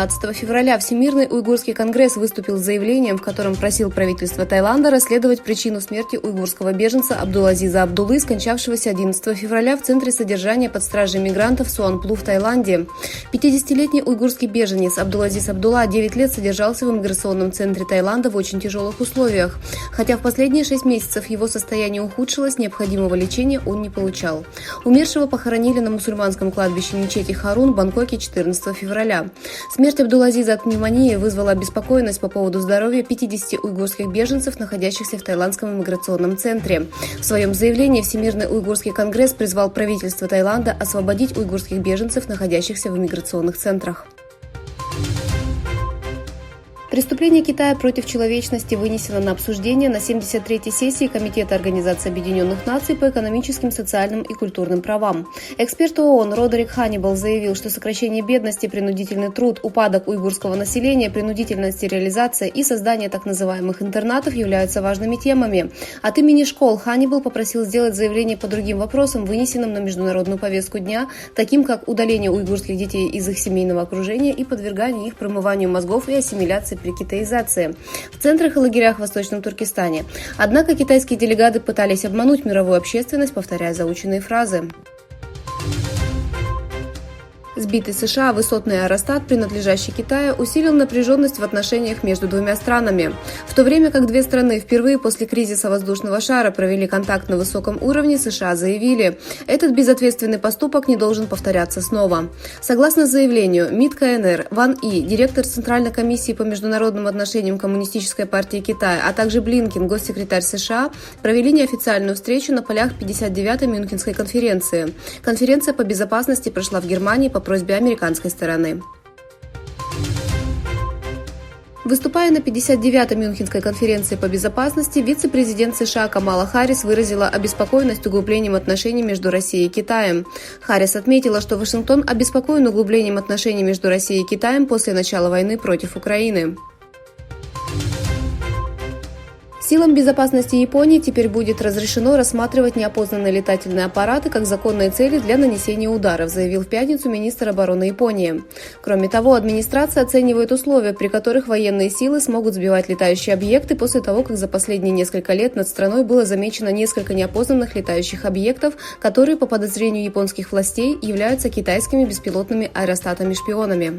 15 февраля Всемирный уйгурский конгресс выступил с заявлением, в котором просил правительство Таиланда расследовать причину смерти уйгурского беженца Абдулазиза Абдуллы, скончавшегося 11 февраля в центре содержания под стражей мигрантов Суанплу в Таиланде. 50-летний уйгурский беженец Абдулазиз Абдулла 9 лет содержался в иммиграционном центре Таиланда в очень тяжелых условиях. Хотя в последние 6 месяцев его состояние ухудшилось, необходимого лечения он не получал. Умершего похоронили на мусульманском кладбище мечети Харун в Бангкоке 14 февраля. Смерть Абдулазиза от пневмонии вызвала обеспокоенность по поводу здоровья 50 уйгурских беженцев, находящихся в Таиландском иммиграционном центре. В своем заявлении Всемирный уйгурский конгресс призвал правительство Таиланда освободить уйгурских беженцев, находящихся в иммиграционных центрах. Преступление Китая против человечности вынесено на обсуждение на 73-й сессии Комитета Организации Объединенных Наций по экономическим, социальным и культурным правам. Эксперт ООН Родерик Ханнибал заявил, что сокращение бедности, принудительный труд, упадок уйгурского населения, принудительная стерилизация и создание так называемых интернатов являются важными темами. От имени школ Ханнибал попросил сделать заявление по другим вопросам, вынесенным на международную повестку дня, таким как удаление уйгурских детей из их семейного окружения и подвергание их промыванию мозгов и ассимиляции при китаизации в центрах и лагерях в Восточном Туркестане. Однако китайские делегаты пытались обмануть мировую общественность, повторяя заученные фразы. Сбитый США высотный аэростат, принадлежащий Китаю, усилил напряженность в отношениях между двумя странами. В то время как две страны впервые после кризиса воздушного шара провели контакт на высоком уровне, США заявили, этот безответственный поступок не должен повторяться снова. Согласно заявлению, МИД КНР Ван И, директор Центральной комиссии по международным отношениям Коммунистической партии Китая, а также Блинкен, госсекретарь США, провели неофициальную встречу на полях 59-й Мюнхенской конференции. Конференция по безопасности прошла в Германии по просьбе американской стороны. Выступая на 59-й Мюнхенской конференции по безопасности, вице-президент США Камала Харрис выразила обеспокоенность углублением отношений между Россией и Китаем. Харрис отметила, что Вашингтон обеспокоен углублением отношений между Россией и Китаем после начала войны против Украины. Силам безопасности Японии теперь будет разрешено рассматривать неопознанные летательные аппараты как законные цели для нанесения ударов, заявил в пятницу министр обороны Японии. Кроме того, администрация оценивает условия, при которых военные силы смогут сбивать летающие объекты после того, как за последние несколько лет над страной было замечено несколько неопознанных летающих объектов, которые, по подозрению японских властей, являются китайскими беспилотными аэростатами-шпионами.